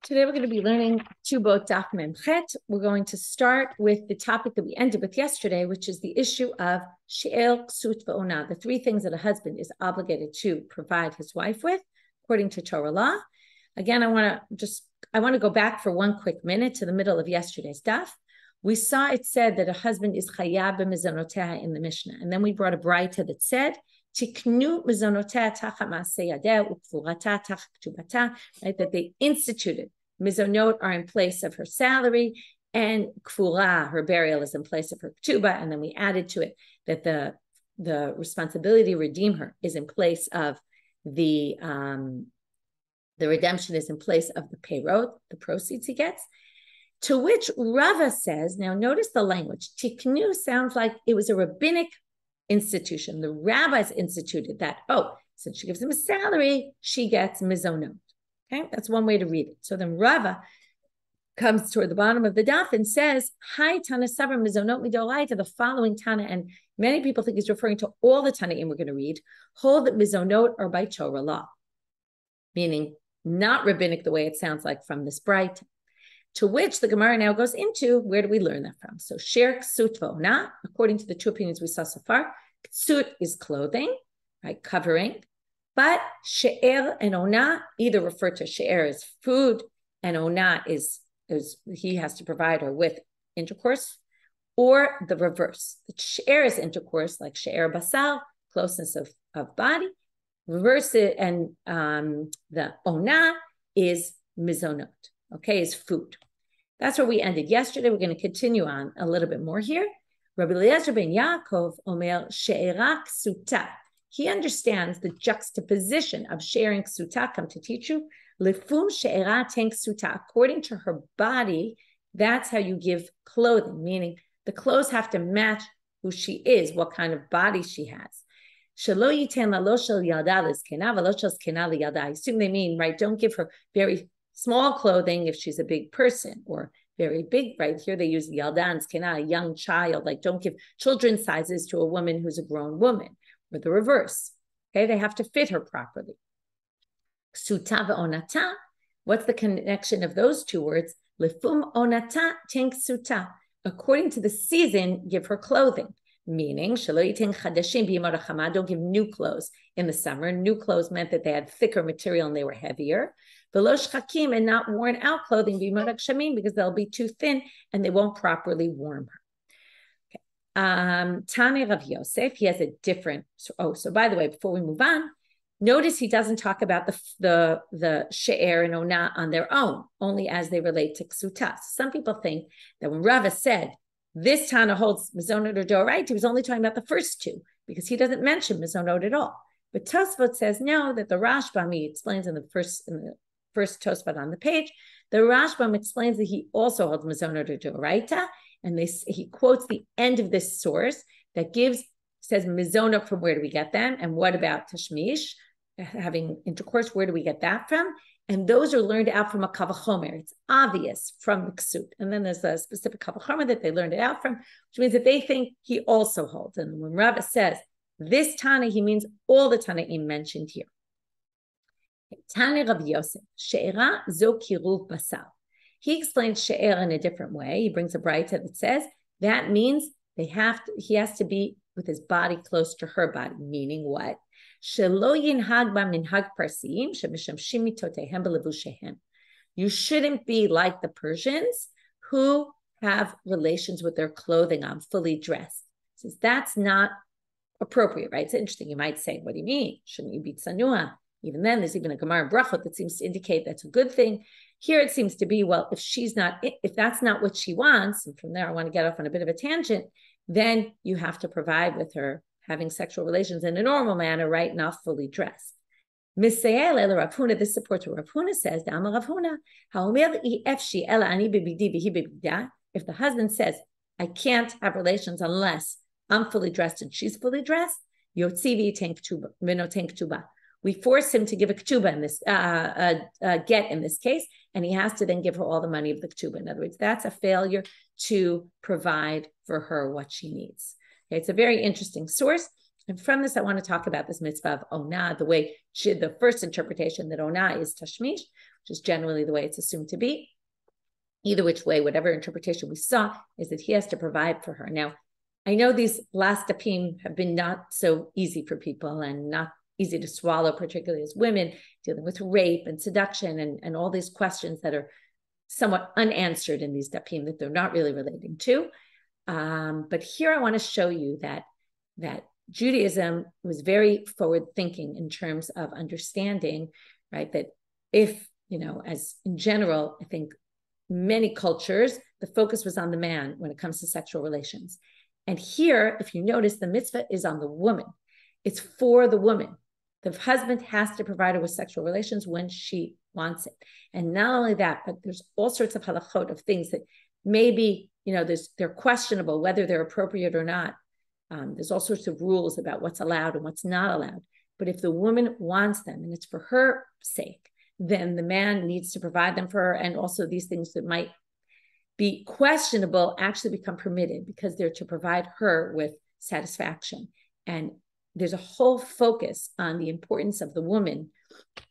Today we're going to be learning Ketubot Daf Memchet. We're going to start with the topic that we ended with yesterday, which is the issue of She'er, Ksut, Ve'ona, the three things that a husband is obligated to provide his wife with, according to Torah law. Again, I want to go back for one quick minute to the middle of yesterday's daf. We saw it said that a husband is chayav b'mizonoteha in the Mishnah, and then we brought a braita that said tiknu mizonoteha tachat ma'aseh yadeh ukfurata tachat ketubata, right? That they instituted mizonot are in place of her salary, and kfura, her burial, is in place of her ketubah. And then we added to it that the responsibility to redeem her is in place of the redemption is in place of the payroll, the proceeds he gets. To which Rava says, now notice the language, tiknu sounds like it was a rabbinic institution. The rabbis instituted that, since she gives him a salary, she gets mizonot. Okay, that's one way to read it. So then Rava comes toward the bottom of the daf and says, Hi, Tana Sabra mizonot midoraita, the following Tana, and many people think he's referring to all the Tanaim we're going to read, hold that mizonot are by Torah law, meaning not rabbinic the way it sounds like from this bright. To which the Gemara now goes into, where do we learn that from? So she'er, ksut, ve'ona, according to the two opinions we saw so far, ksut is clothing, right, covering, but she'er and ona either refer to she'er as food, and ona is he has to provide her with intercourse, or the reverse. The she'er is intercourse, like she'er basal, closeness of body, reverse it, and the ona is mizonot, okay, is food. That's where we ended yesterday. We're going to continue on a little bit more here. Rabbi Eliezer ben Yaakov omer she'era ksuta. He understands the juxtaposition of sharing ksuta, come to teach you. Lefum she'era ten ksuta. According to her body, that's how you give clothing, meaning the clothes have to match who she is, what kind of body she has. Shelo yiten la lo shel yalda lezkena v'lo shel zkena liyalda. I assume they mean, right, don't give her very small clothing if she's a big person, or very big, right? Here they use yalda and zkena, a young child, like don't give children's sizes to a woman who's a grown woman, or the reverse. Okay, they have to fit her properly. Ksuta ve'onata, what's the connection of those two words? Lefum onata ten ksuta. According to the season, give her clothing. Meaning, don't give new clothes in the summer. New clothes meant that they had thicker material and they were heavier. And not worn out clothing because they'll be too thin and they won't properly warm her. Tane Rav Yosef, he has a different. So by the way, before we move on, notice he doesn't talk about the she'er and ona on their own, only as they relate to ksuta. Some people think that when Rava said this Tana holds mizonot or doraita, he was only talking about the first two because he doesn't mention mizonot at all. But Tosfot says no, that the Rashbam, he explains in the first Tosfot on the page, the Rashbam explains that he also holds mizonot or doraita, and he quotes the end of this source that says mizonot, from where do we get them, and what about tashmish, having intercourse, where do we get that from? And those are learned out from a kavachomer. It's obvious from the ksut. And then there's a specific kavachomer that they learned it out from, which means that they think he also holds. And when Rava says this Tana, he means all the Tanaim mentioned here. Tana Rav Yosef, she'era zo kiruv basal. He explains she'er in a different way. He brings a braita that says that means he has to be with his body close to her body, meaning what? You shouldn't be like the Persians who have relations with their clothing on, fully dressed. Says that's not appropriate, right? It's interesting. You might say, what do you mean? Shouldn't you be tsanua? Even then, there's even a Gemara Brachot that seems to indicate that's a good thing. Here it seems to be, well, if that's not what she wants, and from there I want to get off on a bit of a tangent, then you have to provide with her having sexual relations in a normal manner, right? Not fully dressed. This supports what Rav Huna says. If the husband says, I can't have relations unless I'm fully dressed and she's fully dressed, we force him to give a ketubah in this get in this case, and he has to then give her all the money of the ketubah. In other words, that's a failure to provide for her what she needs. Okay, it's a very interesting source. And from this, I want to talk about this mitzvah of onah, the way the first interpretation that onah is tashmish, which is generally the way it's assumed to be. Either which way, whatever interpretation we saw, is that he has to provide for her. Now, I know these last dapim have been not so easy for people and not easy to swallow, particularly as women, dealing with rape and seduction and all these questions that are somewhat unanswered in these dapim that they're not really relating to. But here I want to show you that Judaism was very forward-thinking in terms of understanding, right, that if, as in general, I think many cultures, the focus was on the man when it comes to sexual relations. And here, if you notice, the mitzvah is on the woman. It's for the woman. The husband has to provide her with sexual relations when she wants it. And not only that, but there's all sorts of halachot of things that maybe, they're questionable whether they're appropriate or not. There's all sorts of rules about what's allowed and what's not allowed. But if the woman wants them and it's for her sake, then the man needs to provide them for her. And also these things that might be questionable actually become permitted because they're to provide her with satisfaction. And there's a whole focus on the importance of the woman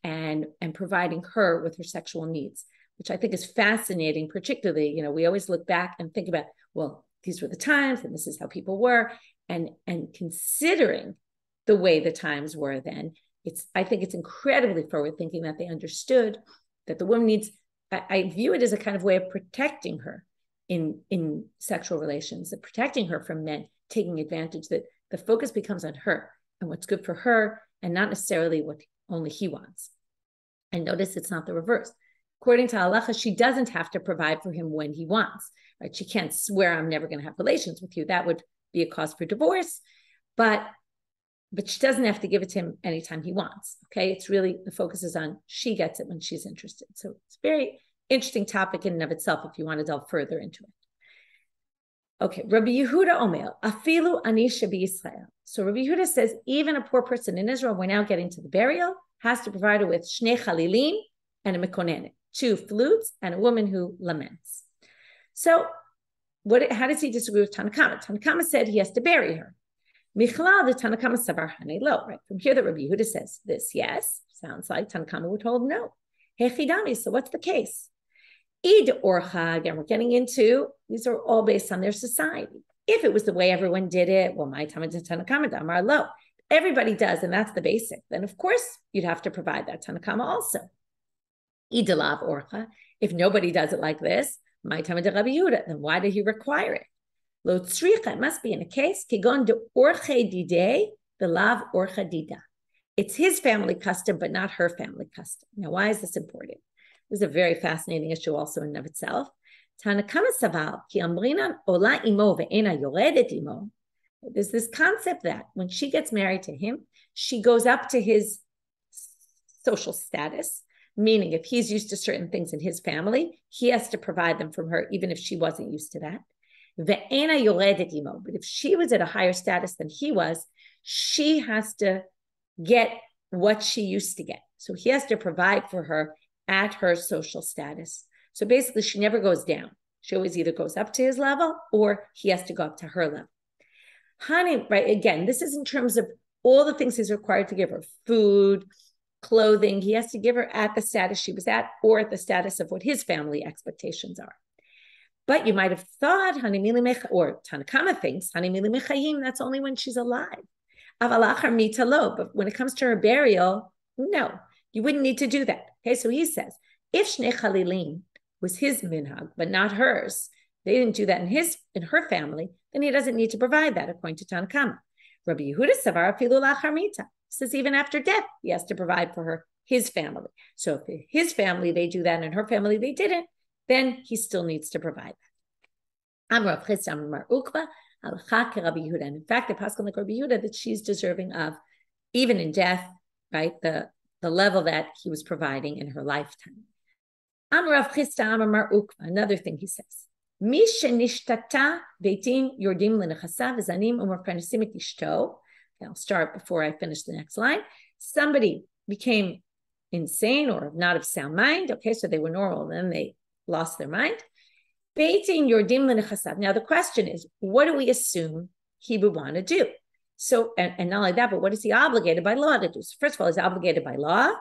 and providing her with her sexual needs, which I think is fascinating. Particularly, we always look back and think about, well, these were the times and this is how people were. And considering the way the times were then, I think it's incredibly forward thinking that they understood that the woman needs, I view it as a kind of way of protecting her in sexual relations, of protecting her from men taking advantage, that the focus becomes on her and what's good for her and not necessarily what only he wants. And notice it's not the reverse. According to halacha, she doesn't have to provide for him when he wants, right? She can't swear, I'm never going to have relations with you. That would be a cause for divorce, but she doesn't have to give it to him anytime he wants. Okay. It's really, the focus is on she gets it when she's interested. So it's a very interesting topic in and of itself if you want to delve further into it. Okay. Rabbi Yehuda Omer, afilu anisha b'Yisrael. So Rabbi Yehuda says, even a poor person in Israel, we're now getting to the burial, has to provide her with shnei chalilim and a mekonenet, 2 flutes and a woman who laments. So how does he disagree with Tanakama? Tanakama said he has to bury her. Michlal, the Tanakama savar hanei lo, right? From here, the Rabbi Yehuda says this, yes, sounds like Tanakama would hold no. Hechidami, so what's the case? Id orcha, again, we're getting into, these are all based on their society. If it was the way everyone did it, well, my Tanakama damar lo. Everybody does, and that's the basic. Then, of course, you'd have to provide that Tanakama also. Idalav orcha, if nobody does it like this, my Rabbi Yehuda, then why did he require it? Lo tzricha, it must be in a case, kigon de orche didei, the lav orcha dida. It's his family custom, but not her family custom. Now, why is this important? This is a very fascinating issue also in and of itself. Tanakama saval, ki amrinan ola imo ve'ena yoredet imo. There's this concept that when she gets married to him, she goes up to his social status, meaning if he's used to certain things in his family, he has to provide them from her, even if she wasn't used to that. Ve'ena yoredet imo. But if she was at a higher status than he was, she has to get what she used to get. So he has to provide for her at her social status. So basically, she never goes down. She always either goes up to his level or he has to go up to her level. Honey, right? Again, this is in terms of all the things he's required to give her: food, clothing. He has to give her at the status she was at or at the status of what his family expectations are. But you might have thought, or Tanakama thinks, that's only when she's alive. But when it comes to her burial, no, you wouldn't need to do that. Okay, so he says, if Shnei Chalilim was his minhag, but not hers, they didn't do that in her family, then he doesn't need to provide that, according to Tanakama. Rabbi Yehuda savar afilu lachar mita says even after death, he has to provide for her, his family. So if his family, they do that, and her family, they didn't, then he still needs to provide that. Amar Rav Chisda Amar Ukva, halacha Rabbi Yehuda. And in fact, the pasuk like Rabbi Yehuda that she's deserving of, even in death, right, the level that he was providing in her lifetime. Amar Rav Chisda Amar Ukva. Another thing he says. Mi shenishtata beitin yordim lenechasav zanim umarparnasim et ishto. I'll start before I finish the next line. Somebody became insane or not of sound mind. Okay, so they were normal, then they lost their mind. Beitin yordim lenechasav. Now the question is, what do we assume he would want to do? So, and not only that, but what is he obligated by law to do? So first of all, he's obligated by law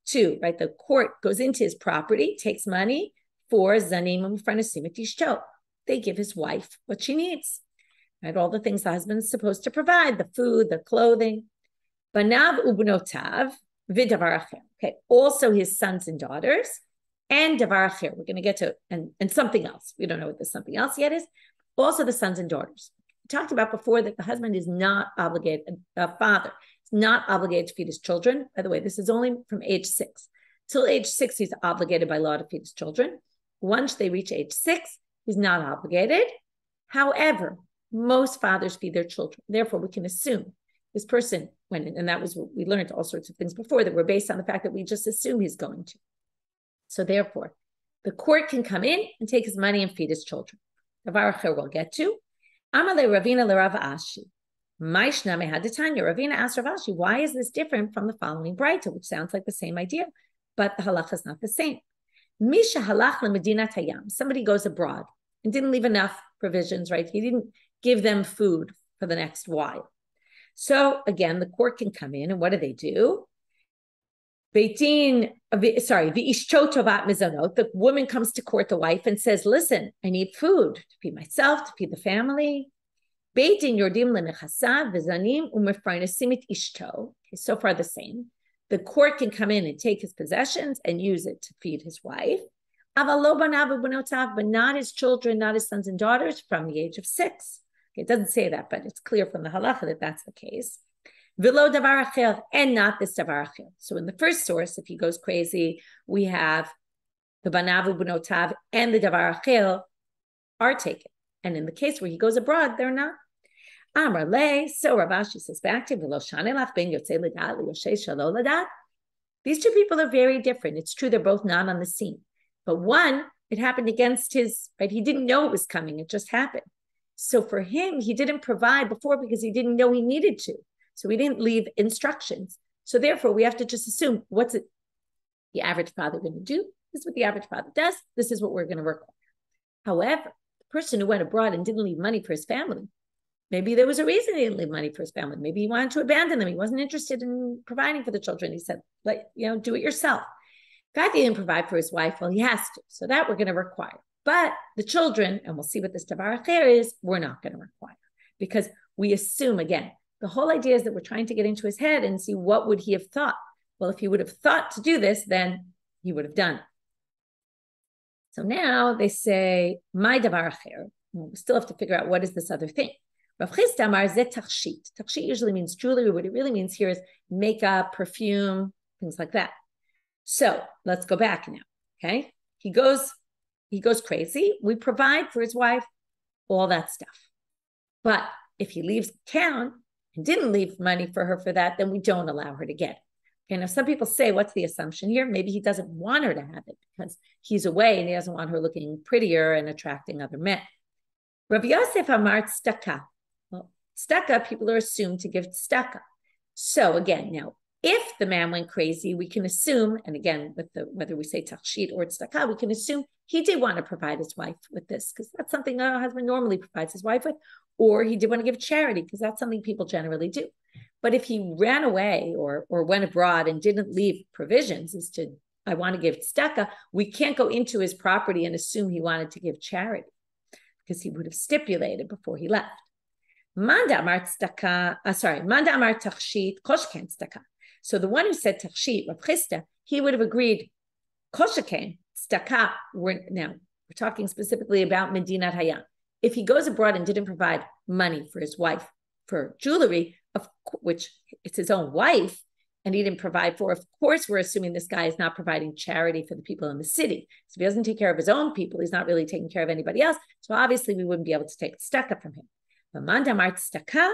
to, right? The court goes into his property, takes money for zanim umefranesim et ishto. They give his wife what she needs, right? All the things the husband is supposed to provide, the food, the clothing. Banav ubnotav vidavar acher. Okay, also his sons and daughters, and davar acher. We're going to get to, and something else. We don't know what this something else yet is. Also the sons and daughters. We talked about before that the husband is not obligated, father is not obligated to feed his children. By the way, this is only from age 6. Till age 6, he's obligated by law to feed his children. Once they reach age 6, he's not obligated. However, most fathers feed their children. Therefore, we can assume this person went in, and that was what we learned all sorts of things before that were based on the fact that we just assume he's going to. So therefore, the court can come in and take his money and feed his children. Davar acher we'll get to. Amale Ravina l'Rav Ashi. Maishname had the Tanya. Ravina asked Rav Ashi, why is this different from the following Braita, which sounds like the same idea, but the halacha is not the same. Misha halach lemedinat hayam. Somebody goes abroad and didn't leave enough provisions, right? He didn't give them food for the next while. So again, the court can come in, and what do? The woman comes to court, the wife, and says, listen, I need food to feed myself, to feed the family. Okay, so far the same. The court can come in and take his possessions and use it to feed his wife. But not his children, not his sons and daughters from the age of 6. Okay, it doesn't say that, but it's clear from the halacha that that's the case. V'lo davar acher, and not this davar acher. So in the first source, if he goes crazy, we have the banav u'bnotav and the davar acher are taken. And in the case where he goes abroad, they're not. Amar le, so Rav Ashi says back to v'lo shanelach ben yotzei l'dat l'yoshei shelo l'dat. These two people are very different. It's true they're both not on the scene. But one, it happened against his, right? He didn't know it was coming. It just happened. So for him, he didn't provide before because he didn't know he needed to. So we didn't leave instructions. So therefore, we have to just assume what's it the average father going to do? This is what the average father does. This is what we're going to require. However, the person who went abroad and didn't leave money for his family, maybe there was a reason he didn't leave money for his family. Maybe he wanted to abandon them. He wasn't interested in providing for the children. He said, do it yourself. In fact, he didn't provide for his wife. Well, he has to. So that we're going to require. But the children, and we'll see what this davar acher is, we're not going to require. Because we assume, again, the whole idea is that we're trying to get into his head and see what would he have thought. Well, if he would have thought to do this, then he would have done it. So now they say, my davar acher. We still have to figure out what is this other thing. Rav Chisda amar zeh tachshit. Tachshit usually means jewelry. What it really means here is makeup, perfume, things like that. So let's go back now. Okay, he goes crazy. We provide for his wife all that stuff. But if he leaves town and didn't leave money for her for that, then we don't allow her to get it. Okay, now some people say, what's the assumption here? Maybe he doesn't want her to have it because he's away and he doesn't want her looking prettier and attracting other men. Rav Yosef amar tzedakah. Well, tzedakah, people are assumed to give tzedakah. So again, now, if the man went crazy, we can assume, and again, with whether we say tachshit or tzedakah, we can assume he did want to provide his wife with this because that's something a husband normally provides his wife with, or he did want to give charity because that's something people generally do. But if he ran away or went abroad and didn't leave provisions as to, I want to give tzedakah, we can't go into his property and assume he wanted to give charity because he would have stipulated before he left. Manda amar tachshit koshken tzedakah. So the one who said tachshit, Rav Chisda, he would have agreed, koshken tzedakah. We're talking specifically about Medinat Hayam. If he goes abroad and didn't provide money for his wife for jewelry, which it's his own wife, and he didn't provide for, of course, we're assuming this guy is not providing charity for the people in the city. So if he doesn't take care of his own people, he's not really taking care of anybody else. So obviously we wouldn't be able to take tzedakah from him. But mandamar tzedakah,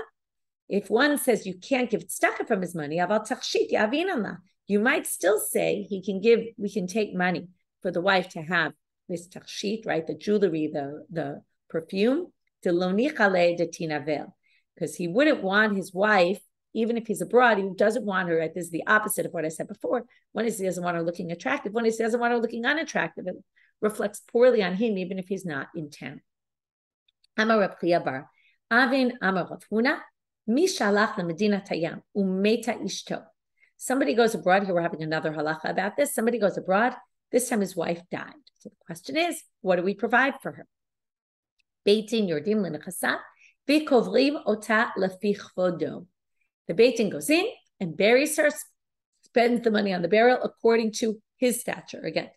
if one says you can't give tzedakah from his money, aval tachshit yavinana, you might still say we can take money for the wife to have this tachshit, right? The jewelry, the perfume, de lonichale de tinavel, because he wouldn't want his wife, even if he's abroad, he doesn't want her. Right? This is the opposite of what I said before. One is he doesn't want her looking attractive. One is he doesn't want her looking unattractive. It reflects poorly on him, even if he's not in town. Amar Reb Chia bar Avin Amar Rav Huna Mishalach lemedinat hayam umeta ishto. Somebody goes abroad. Here we're having another halacha about this. Somebody goes abroad. This time his wife died. So the question is, what do we provide for her? Beit din yordim lenechasa v'kovrim ota lefi chvodo. The Beit Din goes in and buries her, spends the money on the burial according to his stature. Again, it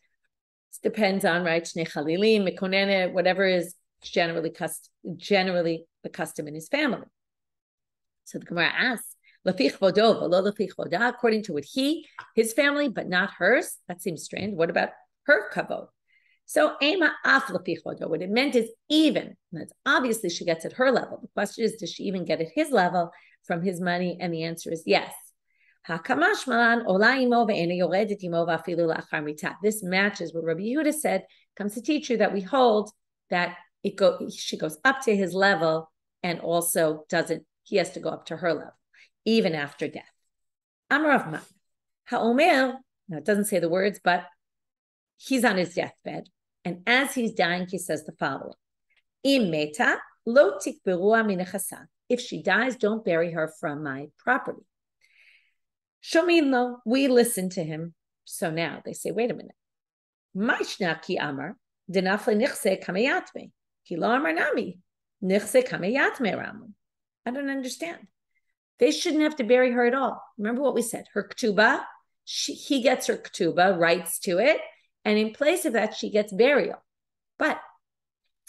depends on, right, Shnei Chalilim, Mekonene, whatever is generally the custom in his family. So the Gemara asks, Lefi chvodo v'lo lefi chvoda, according to what his family, but not hers. That seems strange. What about her kavod? So Ema af lefi chvodo. What it meant is even. That's obviously she gets at her level. The question is, does she even get at his level from his money? And the answer is yes. This matches what Rabbi Yehuda said, comes to teach you that we hold that she goes up to his level and also he has to go up to her level, even after death. Amar Rav Ha'omer, now it doesn't say the words, but he's on his deathbed. And as he's dying, he says the following. Im meta lo tikberua minechasa. If she dies, don't bury her from my property. Shomin lo, we listen to him. So now they say, wait a minute. Maishna ki amar, denafle nichse kameyatme. Ki lo amar nami, nichse kameyatme ramu. I don't understand. They shouldn't have to bury her at all. Remember what we said. Her ketubah, he gets her ketubah, rights to it, and in place of that, she gets burial. But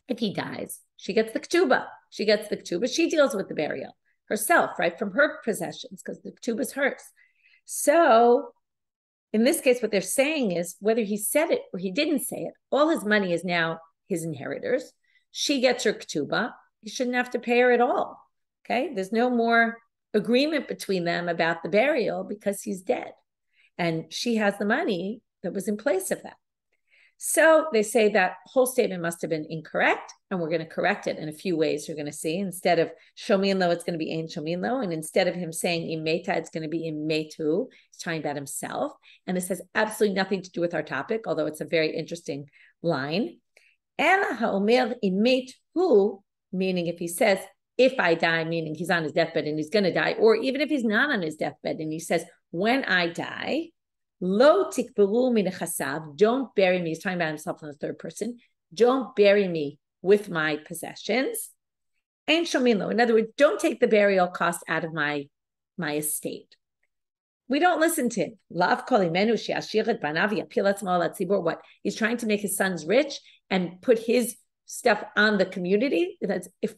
if he dies, she gets the ketubah. She gets the ketubah. She deals with the burial herself, right, from her possessions, because the ketubah is hers. So in this case, what they're saying is whether he said it or he didn't say it, all his money is now his inheritors. She gets her ketubah. He shouldn't have to pay her at all. Okay, there's no more agreement between them about the burial because he's dead. And she has the money that was in place of that. So they say that whole statement must have been incorrect, and we're going to correct it in a few ways. You're going to see, instead of shomin lo, it's going to be ein shomin lo, and instead of him saying im meta, it's going to be im metu. He's talking about himself, and this has absolutely nothing to do with our topic, although it's a very interesting line. Ela ha'omer im metu, meaning if he says, if I die, meaning he's on his deathbed and he's going to die, or even if he's not on his deathbed and he says, when I die, lo tikberu minechasav, don't bury me. He's talking about himself in the third person. Don't bury me with my possessions. And shomin lo, in other words, don't take the burial cost out of my estate. We don't listen to him. Lav kol imenu she'ashir banav yapil atzmo al hatzibur. What? He's trying to make his sons rich and put his stuff on the community. That's if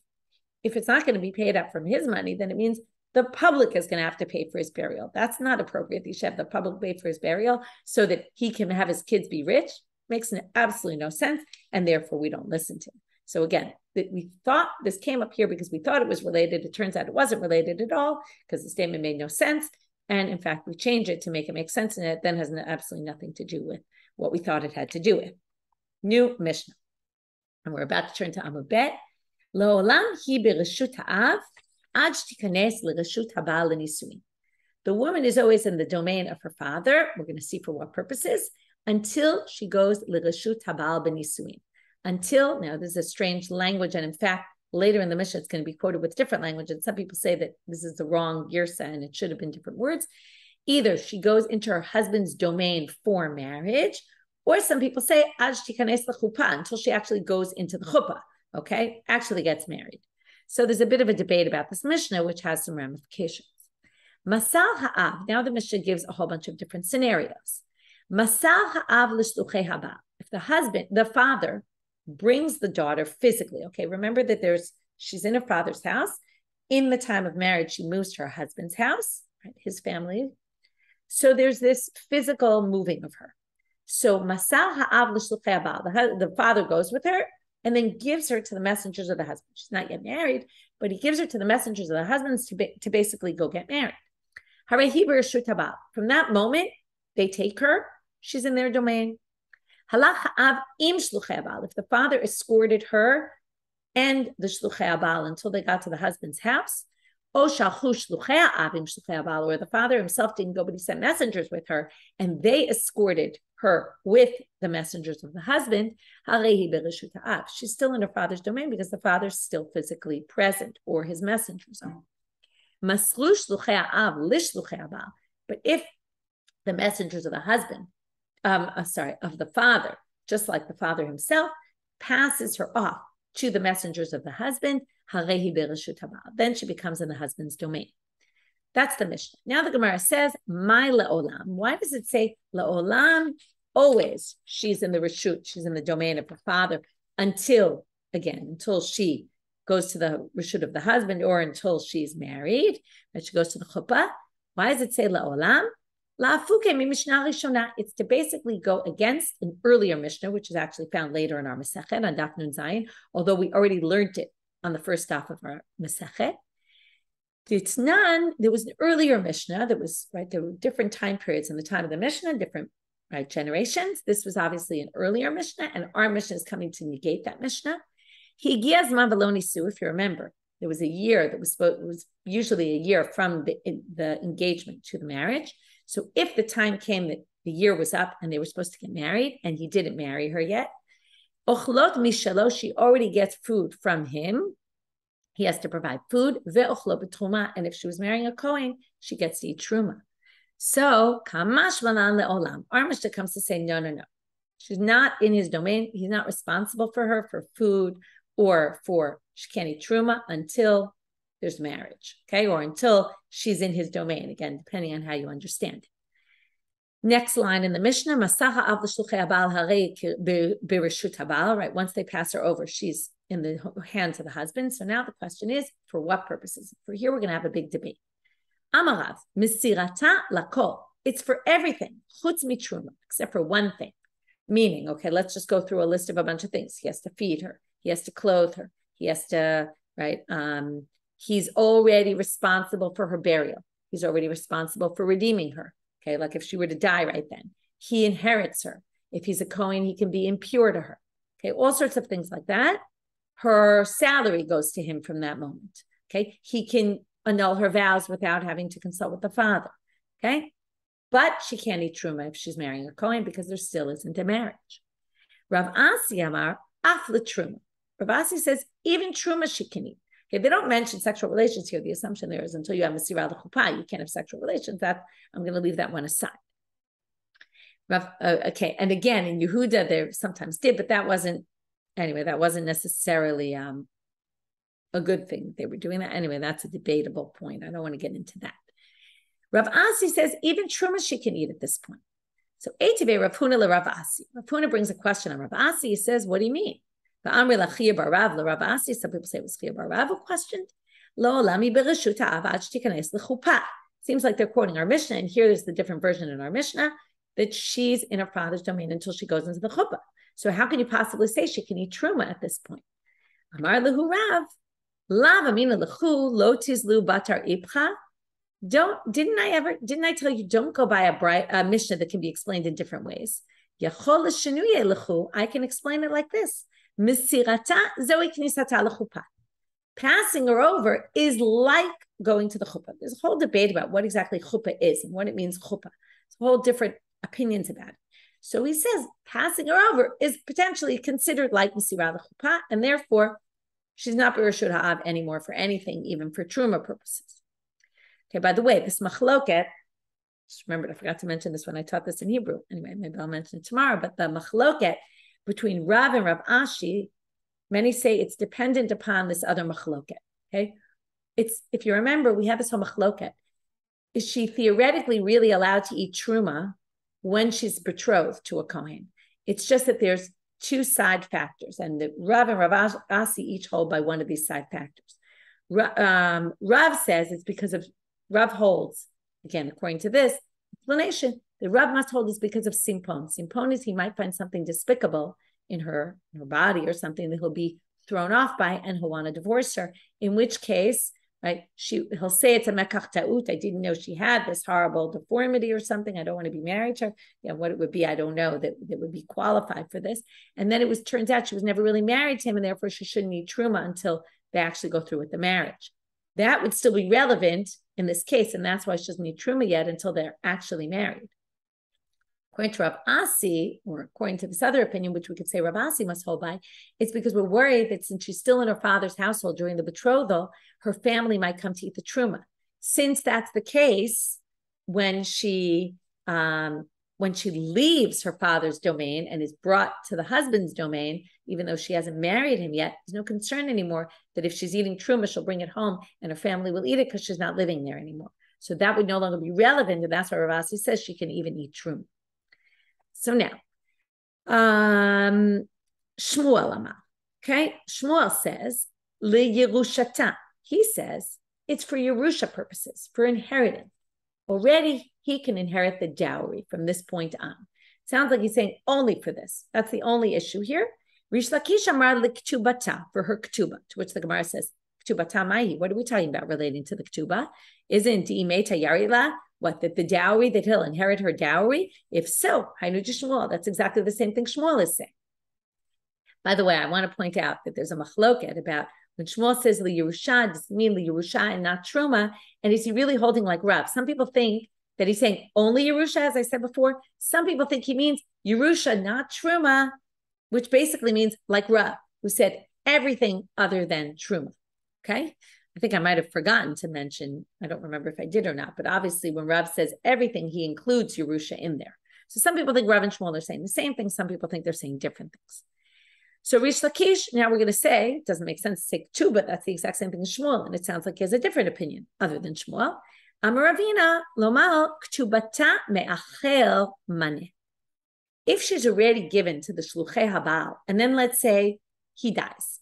it's not going to be paid up from his money, then it means the public is going to have to pay for his burial. That's not appropriate. He should have the public pay for his burial so that he can have his kids be rich. Makes absolutely no sense, and therefore we don't listen to him. So again, we thought this came up here because we thought it was related. It turns out it wasn't related at all because the statement made no sense. And in fact, we changed it to make it make sense, and it then has absolutely nothing to do with what we thought it had to do with. New Mishnah. And we're about to turn to Amud Bet. La'olam hi bereshut ha'av ad shtikanes l'reshut ha'ba'al l'nisuin. The woman is always in the domain of her father. We're going to see for what purposes, until she goes l'reshut ha'ba'al b'nisuin. Until, now this is a strange language, and in fact, later in the Mishnah, it's going to be quoted with different language, and some people say that this is the wrong girsa and it should have been different words. Either she goes into her husband's domain for marriage, or some people say ad shtikanes l'chuppah, until she actually goes into the chuppah. Okay, actually gets married. So there's a bit of a debate about this Mishnah, which has some ramifications. Masal ha'av, now the Mishnah gives a whole bunch of different scenarios. Masal ha'av l'shluchei haba. If the father brings the daughter physically, okay, remember that she's in her father's house. In the time of marriage, she moves to her husband's house, right, his family. So there's this physical moving of her. So masal ha'av l'shluchei haba, the father goes with her, and then gives her to the messengers of the husband. She's not yet married, but he gives her to the messengers of the husbands to basically go get married. From that moment, they take her. She's in their domain. If the father escorted her and the shluchei abal until they got to the husband's house, or the father himself didn't go, but he sent messengers with her, and they escorted her with the messengers of the husband, she's still in her father's domain because the father's still physically present, or his messengers are. Maslu shluchei ha'av lishluchei ha'bal. But if the messengers of the husband, of the father, just like the father himself, passes her off to the messengers of the husband, harehi bereshut habal, then she becomes in the husband's domain. That's the Mishnah. Now the Gemara says, my le'olam. Why does it say le'olam? Always she's in the reshut, she's in the domain of her father until she goes to the reshut of the husband or until she's married, and she goes to the chuppah. Why does it say le'olam? It's to basically go against an earlier Mishnah, which is actually found later in our Masechet on Daf Nun Zayin, although we already learned it on the first daf of our Masechet. There was an earlier Mishnah that was, right, there were different time periods in the time of the Mishnah, different, right, generations. This was obviously an earlier Mishnah, and our Mishnah is coming to negate that Mishnah. If you remember, there was a year that was usually a year from the engagement to the marriage. So if the time came that the year was up and they were supposed to get married and he didn't marry her yet, ochlot mishalo, she already gets food from him. He has to provide food. Ve'ochlot b'truma, and if she was marrying a Kohen, she gets to eat truma. So kamash malan le'olam. Our Mishnah comes to say, no. She's not in his domain. He's not responsible for her for food or she can't eat truma until there's marriage, okay? Or until she's in his domain, again, depending on how you understand it. Next line in the Mishnah, Masaha av l'shluchei habal harei b'reshut habal, right? Once they pass her over, she's in the hands of the husband. So now the question is, for what purposes? For here, we're going to have a big debate. Amarav, misirata lakol. It's for everything, chutz mitruma, except for one thing. Meaning, okay, let's just go through a list of a bunch of things. He has to feed her. He has to clothe her. He has to, right? He's already responsible for her burial. He's already responsible for redeeming her. Okay, like if she were to die right then, he inherits her. If he's a Kohen, he can be impure to her. Okay, all sorts of things like that. Her salary goes to him from that moment. Okay, he can annul her vows without having to consult with the father. Okay, but she can't eat truma if she's marrying a Kohen because there still isn't a marriage. Rav Asi Amar af truma. Rav Asi says even truma she can eat. Okay, they don't mention sexual relations here. The assumption there is until you have Mesirah l'chuppah, you can't have sexual relations. That I'm going to leave that one aside. Okay, and again in Yehuda they sometimes did, but that wasn't necessarily a good thing. They were doing that anyway. That's a debatable point. I don't want to get into that. Rav Asi says even truma she can eat at this point. So Eitive Rav Huna Rav Asi. Rav Huna brings a question on Rav Asi. He says, "What do you mean?" Some people say it was Chiya bar Rav who questioned. Seems like they're quoting our Mishnah, and here there's the different version in our Mishnah that she's in her father's domain until she goes into the chuppah. So how can you possibly say she can eat truma at this point? Amar lehu Rav, lav amina lechu lo tizlu batar ipcha. Didn't I tell you don't go by a Mishnah that can be explained in different ways? Yachol l'shenuye lechu. I can explain it like this. Misirata zoi knisata l'chuppah. Passing her over is like going to the chuppah. There's a whole debate about what exactly chuppah is and what it means chuppah. There's a whole different opinions about it. So he says passing her over is potentially considered like Misirah l'chuppah, and therefore she's not b'reshut ha'av anymore for anything, even for truma purposes. Okay, by the way, this machloket, just remembered, I forgot to mention this when I taught this in Hebrew. Anyway, maybe I'll mention it tomorrow, but the machloket between Rav and Rav Ashi, many say it's dependent upon this other machloket. Okay, if you remember, we have this whole machloket. Is she theoretically really allowed to eat truma when she's betrothed to a Kohen? It's just that there's two side factors, and the Rav and Rav Ashi each hold by one of these side factors. Rav says it's because of, Rav holds, again, according to this explanation, the Rav must hold is because of simpon. Simpon is he might find something despicable in her body or something that he'll be thrown off by, and he'll want to divorce her. In which case, right, he'll say it's a mekach ta'ut. I didn't know she had this horrible deformity or something. I don't want to be married to her. What it would be, I don't know, that would be qualified for this. And then turns out she was never really married to him, and therefore she shouldn't eat truma until they actually go through with the marriage. That would still be relevant in this case, and that's why she doesn't need truma yet until they're actually married. According to Rav Asi, or according to this other opinion, which we could say Rav Asi must hold by, it's because we're worried that since she's still in her father's household during the betrothal, her family might come to eat the truma. since that's the case, when she leaves her father's domain and is brought to the husband's domain, even though she hasn't married him yet, there's no concern anymore that if she's eating truma, she'll bring it home and her family will eat it because she's not living there anymore. So that would no longer be relevant, and that's why Rav Asi says she can even eat truma. So now, Shmuel Amar. Okay, Shmuel says, Li-Yerushata. He says it's for Yerusha purposes, for inheritance. Already he can inherit the dowry from this point on. Sounds like he's saying only for this. That's the only issue here. Rish Lakish Amar Li-Ketubata, for her Ketuba, to which the Gemara says, Ketubata Mahi. What are we talking about relating to the Ketuba? Isn't Imeta Yarila? What, that the dowry, that he'll inherit her dowry? If so, Hainu Shmuel, that's exactly the same thing Shmuel is saying. By the way, I want to point out that there's a machloket about when Shmuel says Li Yerusha, does it mean Li Yerusha and not Truma? And is he really holding like Rav? Some people think that he's saying only Yerusha, as I said before. Some people think he means Yerusha, not Truma, which basically means like Rav, who said everything other than Truma. Okay? I think I might have forgotten to mention, I don't remember if I did or not, but obviously when Rav says everything, he includes Yerusha in there. So some people think Rav and Shmuel are saying the same thing. Some people think they're saying different things. So Rish Lakish, now we're going to say, it doesn't make sense to say two, but that's the exact same thing as Shmuel, and it sounds like he has a different opinion other than Shmuel. Amaravina lomal ktubata me'achel maneh. If she's already given to the shluchei habal, and then let's say he dies,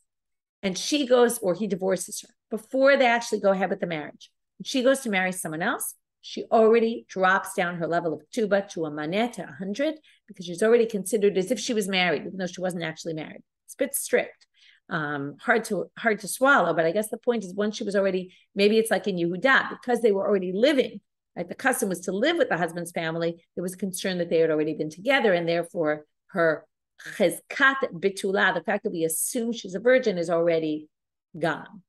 and she goes, or he divorces her, before they actually go ahead with the marriage, and she goes to marry someone else, she already drops down her level of ketubah to a maneh, to 100, because she's already considered as if she was married, even though she wasn't actually married. It's a bit strict, hard to swallow. But I guess the point is, once she was already, maybe it's like in Yehuda, because they were already living. Like the custom was to live with the husband's family. There was concern that they had already been together, and therefore her chezkat bitula, the fact that we assume she's a virgin, is already gone.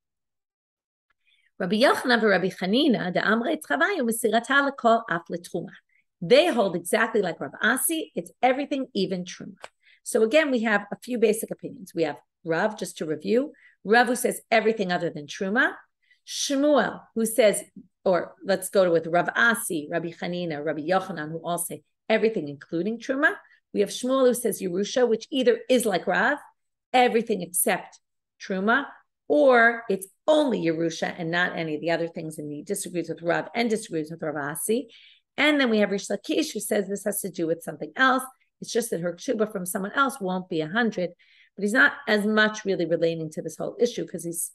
Rabbi Yochanan and Rabbi Chanina, the Amrei Tzchavayu Mesirata lekol af letruma. They hold exactly like Rav Asi. It's everything, even truma. So again, we have a few basic opinions. We have Rav, just to review. Rav, who says everything other than truma. Shmuel, who says, or let's go with Rav Asi, Rabbi Chanina, Rabbi Yochanan, who all say everything, including truma. We have Shmuel, who says Yerusha, which either is like Rav, everything except truma, or it's only Yerusha and not any of the other things, and he disagrees with Rav and disagrees with Rav Asi. And then we have Rish Lakish, who says this has to do with something else. It's just that her kshubah from someone else won't be 100, but he's not as much really relating to this whole issue because he's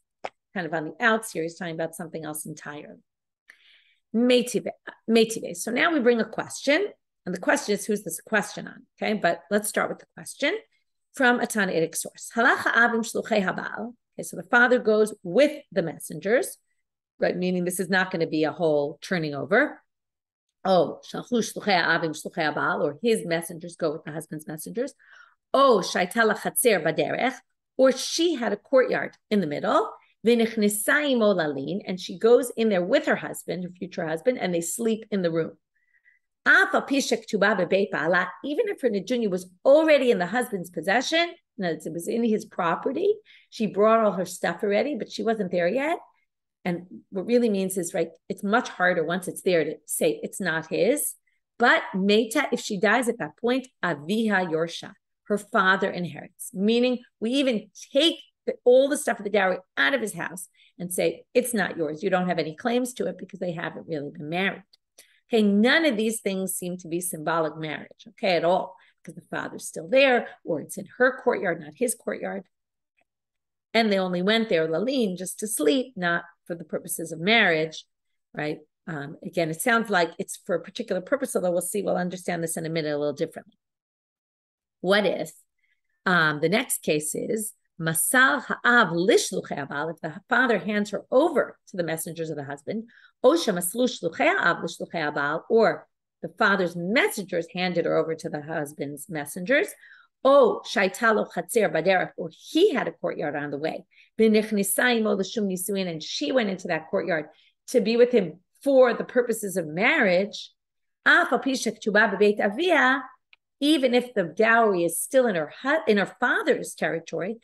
kind of on the outs here. He's talking about something else entirely. Meitive. So now we bring a question, and the question is, who's this question on? Okay, but let's start with the question from a Tanaitic source. Halacha avim shluchei habal. Okay, so the father goes with the messengers, right? Meaning this is not going to be a whole turning over. Oh, or his messengers go with the husband's messengers. Oh, or she had a courtyard in the middle. And she goes in there with her husband, her future husband, and they sleep in the room. Even if her nejunya was already in the husband's possession, it was in his property, she brought all her stuff already, but she wasn't there yet. And what really means is, right, it's much harder once it's there to say it's not his. But Meta, if she dies at that point, Aviha Yorsha, her father inherits. Meaning we even take all the stuff of the dowry out of his house and say, it's not yours. You don't have any claims to it because they haven't really been married. Okay, none of these things seem to be symbolic marriage, okay, at all, because the father's still there, or it's in her courtyard, not his courtyard. And they only went there, Lalin, just to sleep, not for the purposes of marriage, right? Again, it sounds like it's for a particular purpose, although we'll understand this in a minute a little differently. What if the next case is Masal ha'av lishluchei habal, if the father hands her over to the messengers of the husband, Osha maslu shluchei ha'av lishluchei habal, or the father's messengers handed her over to the husband's messengers, Oh, shaitalo chatzir baderech, or he had a courtyard on the way. And she went into that courtyard to be with him for the purposes of marriage. Even if the dowry is still in her father's territory,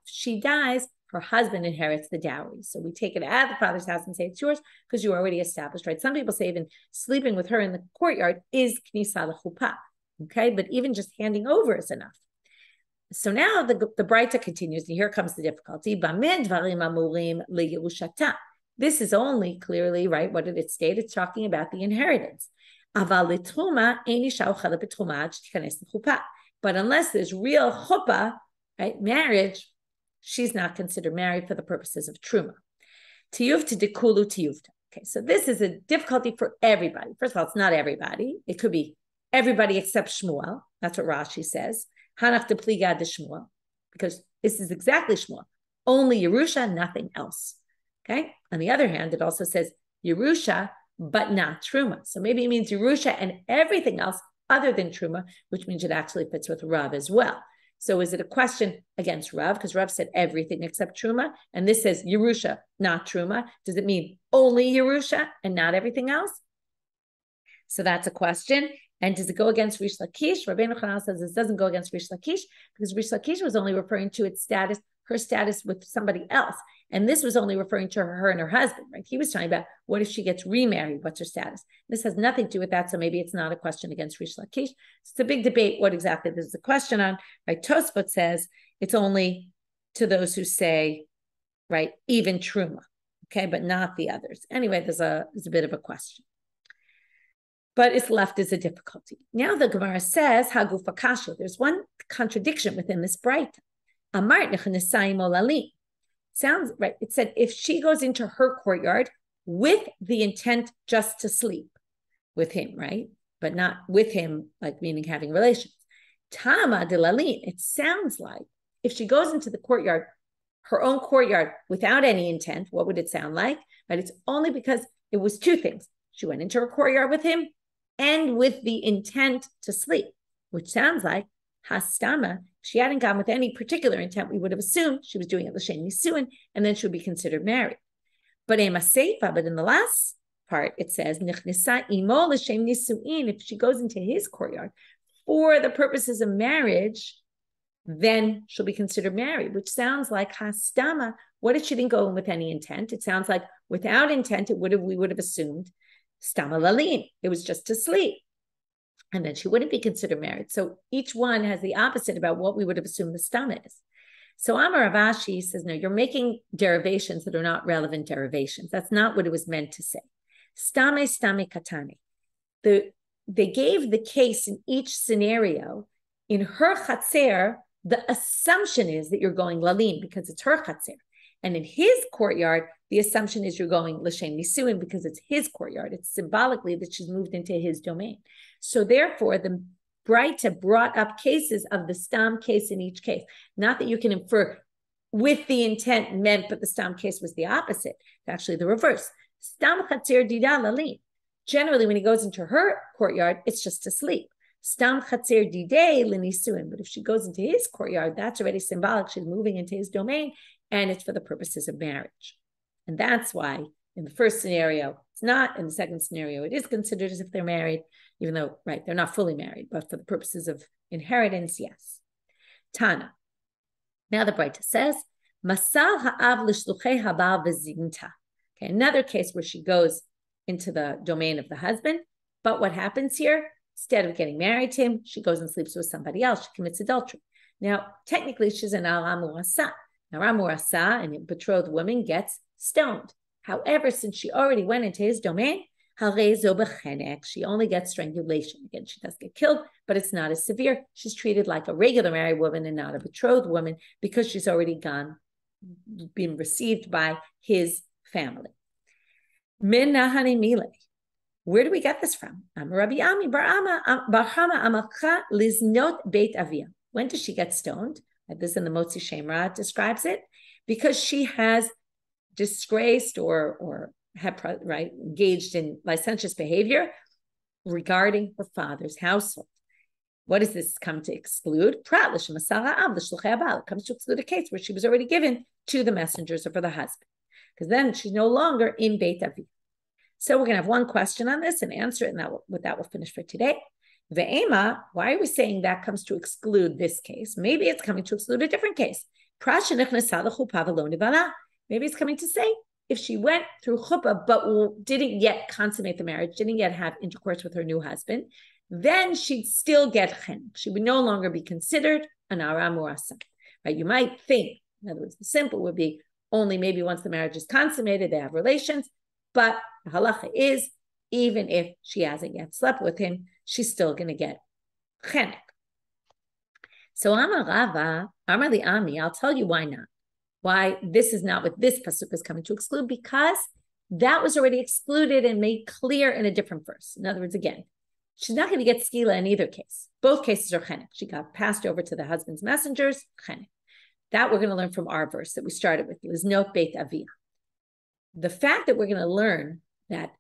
she dies, her husband inherits the dowry. So we take it out of the father's house and say it's yours because you already established, right? Some people say even sleeping with her in the courtyard is knisa l'chuppah, okay? But even just handing over is enough. So now the Braita continues, and here comes the difficulty. This is only clearly, right, what did it state? It's talking about the inheritance. But unless there's real chuppah, right, marriage, she's not considered married for the purposes of truma. Tiyuvta dekulu tiyuvta. Okay, so this is a difficulty for everybody. First of all, it's not everybody. It could be everybody except Shmuel. That's what Rashi says. Hanach de pliga de Shmuel, because this is exactly Shmuel. Only Yerusha, nothing else. Okay. On the other hand, it also says Yerusha, but not Truma. So maybe it means Yerusha and everything else other than Truma, which means it actually fits with Rav as well. So is it a question against Rav? Because Rav said everything except Truma, and this says Yerusha, not Truma. Does it mean only Yerusha and not everything else? So that's a question. And does it go against Rish Lakish? Rabbeinu Chanal says this doesn't go against Rish Lakish because Rish Lakish was only referring to its status, her status with somebody else. And this was only referring to her and her husband, right? He was talking about what if she gets remarried? What's her status? This has nothing to do with that. So maybe it's not a question against Rish Lakish. It's a big debate what exactly this is a question on, right? Tosfot says it's only to those who say, right, even Truma, okay, but not the others. Anyway, there's a bit of a question. But it's left as a difficulty. Now the Gemara says, Hagufa Kasha. There's one contradiction within this Braita. Amar nechnesayim olalim. Sounds right. It said if she goes into her courtyard with the intent just to sleep with him, right? But not with him, like meaning having relations. Tama de lalin. It sounds like if she goes into the courtyard, her own courtyard without any intent, what would it sound like? But it's only because it was two things. She went into her courtyard with him and with the intent to sleep, which sounds like hastama. She hadn't gone with any particular intent. We would have assumed she was doing it l'shem nisuin, and then she would be considered married. But in the last part, it says nichnisa imo l'shem nisuin. If she goes into his courtyard for the purposes of marriage, then she'll be considered married, which sounds like hastama. What if she didn't go in with any intent? It sounds like without intent, we would have assumed stama lalin. It was just to sleep. And then she wouldn't be considered married. So each one has the opposite about what we would have assumed the stama is. So Amar Rav Ashi says, no, you're making derivations that are not relevant derivations. That's not what it was meant to say. Stame katane. They gave the case in each scenario. In her chatzer, the assumption is that you're going lalin because it's her chatzer. And in his courtyard, the assumption is you're going l'shem nisuin because it's his courtyard. It's symbolically that she's moved into his domain. So therefore, the Braita brought up cases of the stam case in each case. Not that you can infer with the intent meant, but the stam case was the opposite. It's actually the reverse. Stam chatzir dida lalin. Generally, when he goes into her courtyard, it's just to sleep. Stam chatzir didei l'nisuin. But if she goes into his courtyard, that's already symbolic. She's moving into his domain, and it's for the purposes of marriage. And that's why in the first scenario, it's not. In the second scenario, it is considered as if they're married, even though, right, they're not fully married, but for the purposes of inheritance, yes. Tana. Now the Braita says, Masal ha'av l'shluchei habal v'zinta. Okay, another case where she goes into the domain of the husband, but what happens here? Instead of getting married to him, she goes and sleeps with somebody else. She commits adultery. Now, technically, she's an alamu asa. Naramu asa, and a betrothed woman gets stoned. However, since she already went into his domain, she only gets strangulation. Again, she does get killed, but it's not as severe. She's treated like a regular married woman and not a betrothed woman because she's already been received by his family. Min nahane mile. Where do we get this from? Rabbi Ami Barhama Amalcha Liznot Beit Avia. When does she get stoned? This in the Motzi Shemra describes it, because she has disgraced or engaged in licentious behavior regarding her father's household. What does this come to exclude? It comes to exclude a case where she was already given to the messengers or for the husband, because then she's no longer in Beit Avi. So we're going to have one question on this and answer it, and that we'll finish for today. Ve'ema, why are we saying that comes to exclude this case? Maybe it's coming to exclude a different case. Maybe it's coming to say if she went through chuppah but didn't yet consummate the marriage, didn't yet have intercourse with her new husband, then she'd still get chenek. She would no longer be considered an ara murasa. Right? You might think, in other words, the simple would be only maybe once the marriage is consummated, they have relations, but the halacha is even if she hasn't yet slept with him, she's still going to get chenek. So Amar Rava, Amar li Ami, I'll tell you why not. Why this is not what this pasuk is coming to exclude, because that was already excluded and made clear in a different verse. In other words, again, she's not going to get skila in either case. Both cases are chenek. She got passed over to the husband's messengers, chenek. That we're going to learn from our verse that we started with, Liznot Beit Avia. The fact that we're going to learn that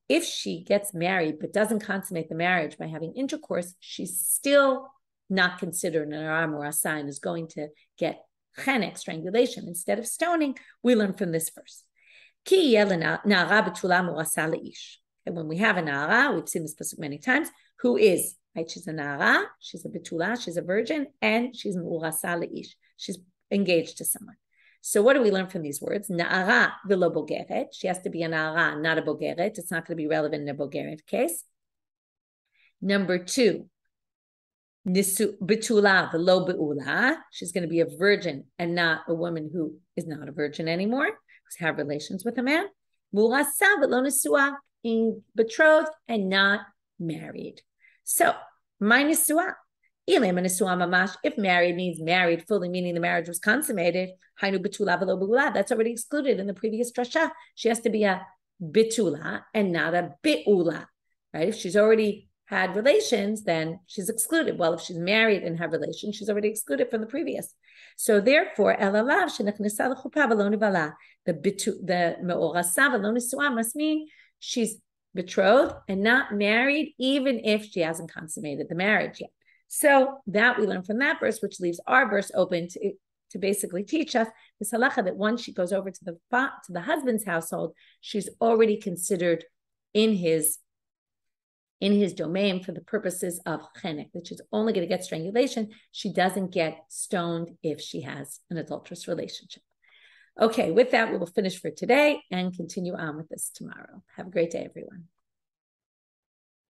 if she gets married but doesn't consummate the marriage by having intercourse, she's still not considered an aram or a sign, is going to get chenek, strangulation, instead of stoning. We learn from this verse. And when we have a na'ara, we've seen this pasuk many times, who is, right? She's a na'ara, she's a betula, she's a virgin, and she's mu'urasa le'ish. She's engaged to someone. So what do we learn from these words? Na'ara v'lo bogeret. She has to be a na'ara, not a bogeret. It's not going to be relevant in a bogeret case. Number two, betula v'lo be'ula. She's going to be a virgin and not a woman who is not a virgin anymore, who's had relations with a man. Mu'urasa v'lo nesua, betrothed and not married. So, my nesua. If married means married fully, meaning the marriage was consummated, that's already excluded in the previous drasha. She has to be a bitula and not a bi'ula, right? If she's already had relations, then she's excluded. Well, if she's married and have relations, she's already excluded from the previous. So therefore, the me'orasa must mean she's betrothed and not married, even if she hasn't consummated the marriage yet. So that we learn from that verse, which leaves our verse open to basically teach us this halacha that once she goes over to the husband's household, she's already considered in his domain for the purposes of chenek, that she's only going to get strangulation. She doesn't get stoned if she has an adulterous relationship. Okay, with that, we will finish for today and continue on with this tomorrow. Have a great day, everyone.